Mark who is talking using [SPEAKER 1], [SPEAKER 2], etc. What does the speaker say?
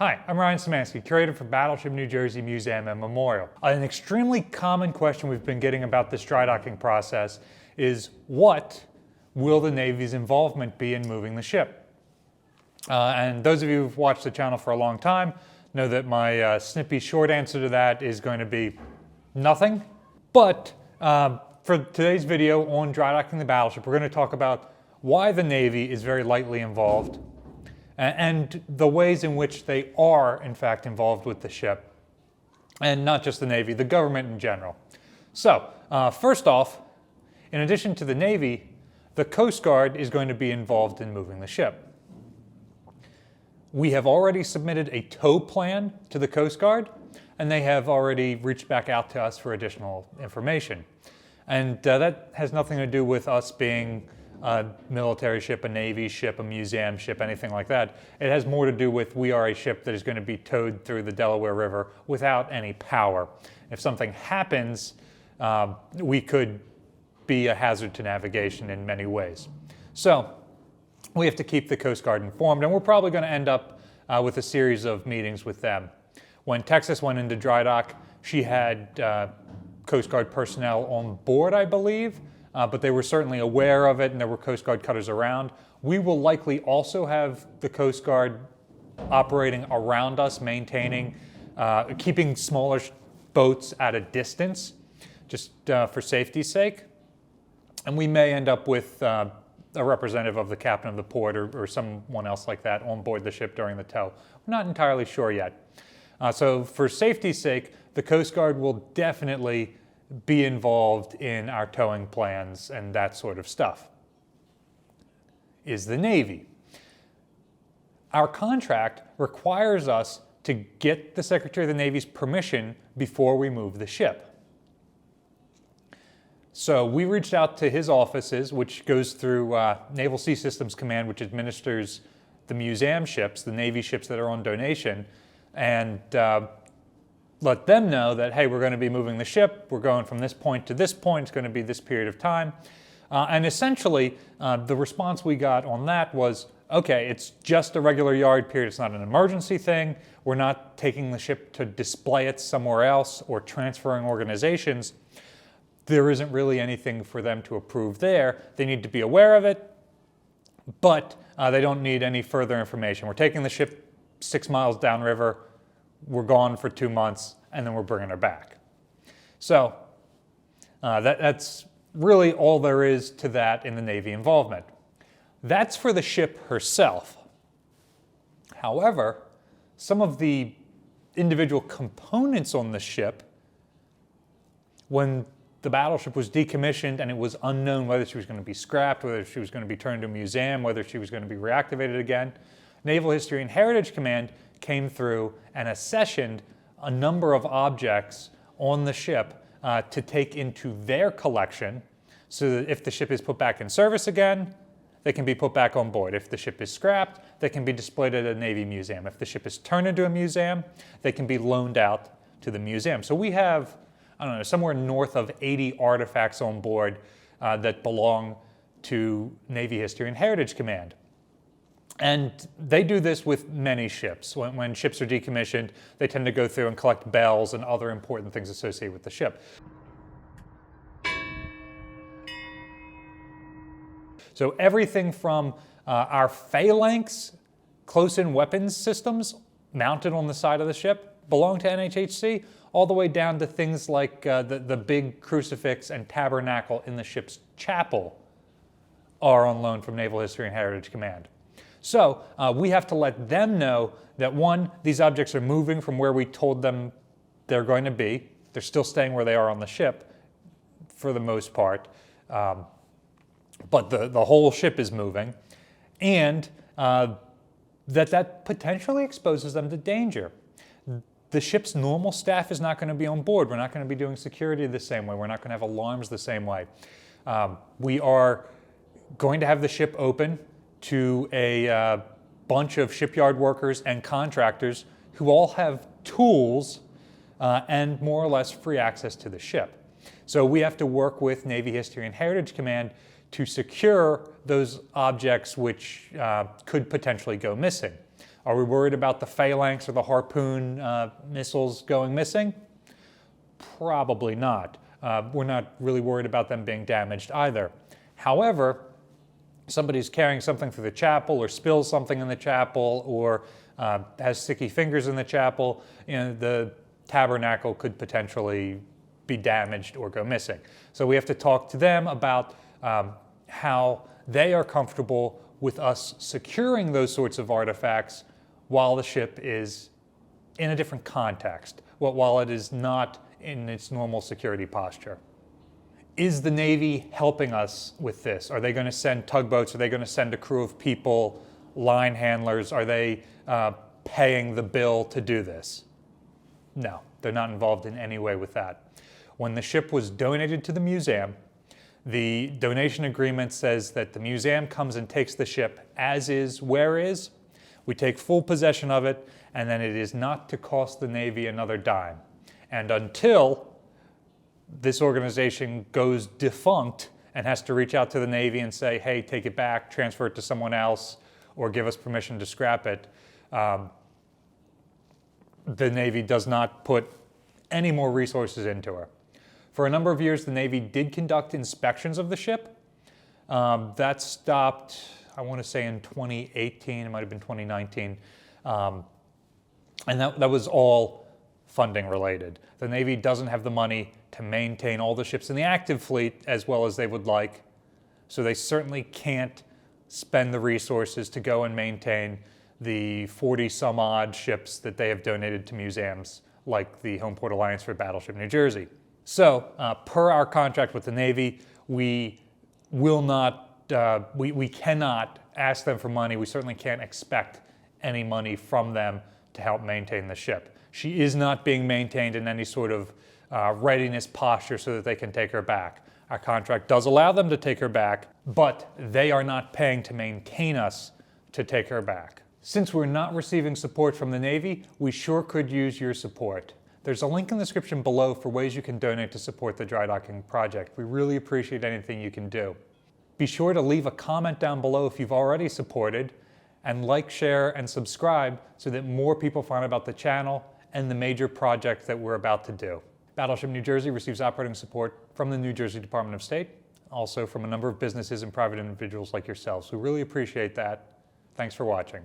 [SPEAKER 1] Hi, I'm Ryan Szymanski, curator for Battleship New Jersey Museum and Memorial. An extremely common question we've been getting about this dry docking process is, what will the Navy's involvement be in moving the ship? And those of you who've watched the channel for a long time know that my snippy short answer to that is going to be nothing. But for today's video on dry docking the battleship, we're going to talk about why the Navy is very lightly involved and the ways in which they are, in fact, involved with the ship. And not just the Navy, the government in general. So, first off, in addition to the Navy, the Coast Guard is going to be involved in moving the ship. We have already submitted a tow plan to the Coast Guard, and they have already reached back out to us for additional information. And that has nothing to do with us being a military ship, a Navy ship, a museum ship, anything like that. It has more to do with we are a ship that is going to be towed through the Delaware River without any power. If something happens, we could be a hazard to navigation in many ways. So we have to keep the Coast Guard informed, and we're probably going to end up with a series of meetings with them. When Texas went into dry dock, she had Coast Guard personnel on board, I believe, but they were certainly aware of it, and there were Coast Guard cutters around. We will likely also have the Coast Guard operating around us, maintaining, keeping smaller boats at a distance, just for safety's sake. And we may end up with a representative of the captain of the port or someone else like that on board the ship during the tow. We're not entirely sure yet. So for safety's sake, the Coast Guard will definitely be involved in our towing plans and that sort of stuff. Is the Navy. Our contract requires us to get the Secretary of the Navy's permission before we move the ship. So we reached out to his offices, which goes through Naval Sea Systems Command, which administers the museum ships, the Navy ships that are on donation, and let them know that, hey, we're going to be moving the ship, we're going from this point to this point, it's going to be this period of time. And essentially, the response we got on that was, okay, it's just a regular yard period, it's not an emergency thing, we're not taking the ship to display it somewhere else or transferring organizations. There isn't really anything for them to approve there. They need to be aware of it, but they don't need any further information. We're taking the ship 6 miles downriver, we're gone for 2 months, and then we're bringing her back. So that's really all there is to that in the Navy involvement. That's for the ship herself. However, some of the individual components on the ship, when the battleship was decommissioned and it was unknown whether she was going to be scrapped, whether she was going to be turned to a museum, whether she was going to be reactivated again, Naval History and Heritage Command came through and accessioned a number of objects on the ship to take into their collection, so that if the ship is put back in service again, they can be put back on board. If the ship is scrapped, they can be displayed at a Navy museum. If the ship is turned into a museum, they can be loaned out to the museum. So we have, I don't know, somewhere north of 80 artifacts on board that belong to Navy History and Heritage Command. And they do this with many ships. When ships are decommissioned, they tend to go through and collect bells and other important things associated with the ship. So everything from our phalanx, close-in weapons systems mounted on the side of the ship belong to NHHC, all the way down to things like the big crucifix and tabernacle in the ship's chapel are on loan from Naval History and Heritage Command. So we have to let them know that, one, these objects are moving from where we told them they're going to be. They're still staying where they are on the ship for the most part, but the whole ship is moving, and that potentially exposes them to danger. The ship's normal staff is not going to be on board. We're not going to be doing security the same way. We're not going to have alarms the same way. We are going to have the ship open to a bunch of shipyard workers and contractors who all have tools and more or less free access to the ship. So we have to work with Navy History and Heritage Command to secure those objects which could potentially go missing. Are we worried about the phalanx or the harpoon missiles going missing? Probably not. We're not really worried about them being damaged either. However, somebody's carrying something through the chapel or spills something in the chapel or has sticky fingers in the chapel, the tabernacle could potentially be damaged or go missing. So we have to talk to them about how they are comfortable with us securing those sorts of artifacts while the ship is in a different context, while it is not in its normal security posture. Is the Navy helping us with this? Are they going to send tugboats? Are they going to send a crew of people, line handlers? Are they paying the bill to do this? No, they're not involved in any way with that. When the ship was donated to the museum, the donation agreement says that the museum comes and takes the ship as is, where is. We take full possession of it, and then it is not to cost the Navy another dime. And until this organization goes defunct and has to reach out to the Navy and say, hey, take it back, transfer it to someone else, or give us permission to scrap it, the Navy does not put any more resources into her. For a number of years, the Navy did conduct inspections of the ship. That stopped, I want to say in 2018, it might have been 2019. And that was all funding related. The Navy doesn't have the money to maintain all the ships in the active fleet as well as they would like, so they certainly can't spend the resources to go and maintain the 40 some odd ships that they have donated to museums like the Homeport Alliance for Battleship New Jersey. So per our contract with the Navy, we will not, we cannot ask them for money. We certainly can't expect any money from them to help maintain the ship. She is not being maintained in any sort of readiness posture so that they can take her back. Our contract does allow them to take her back, but they are not paying to maintain us to take her back. Since we're not receiving support from the Navy, we sure could use your support. There's a link in the description below for ways you can donate to support the Drydocking project. We really appreciate anything you can do. Be sure to leave a comment down below if you've already supported, and like, share, and subscribe so that more people find about the channel and the major project that we're about to do. Battleship New Jersey receives operating support from the New Jersey Department of State, also from a number of businesses and private individuals like yourselves. We really appreciate that. Thanks for watching.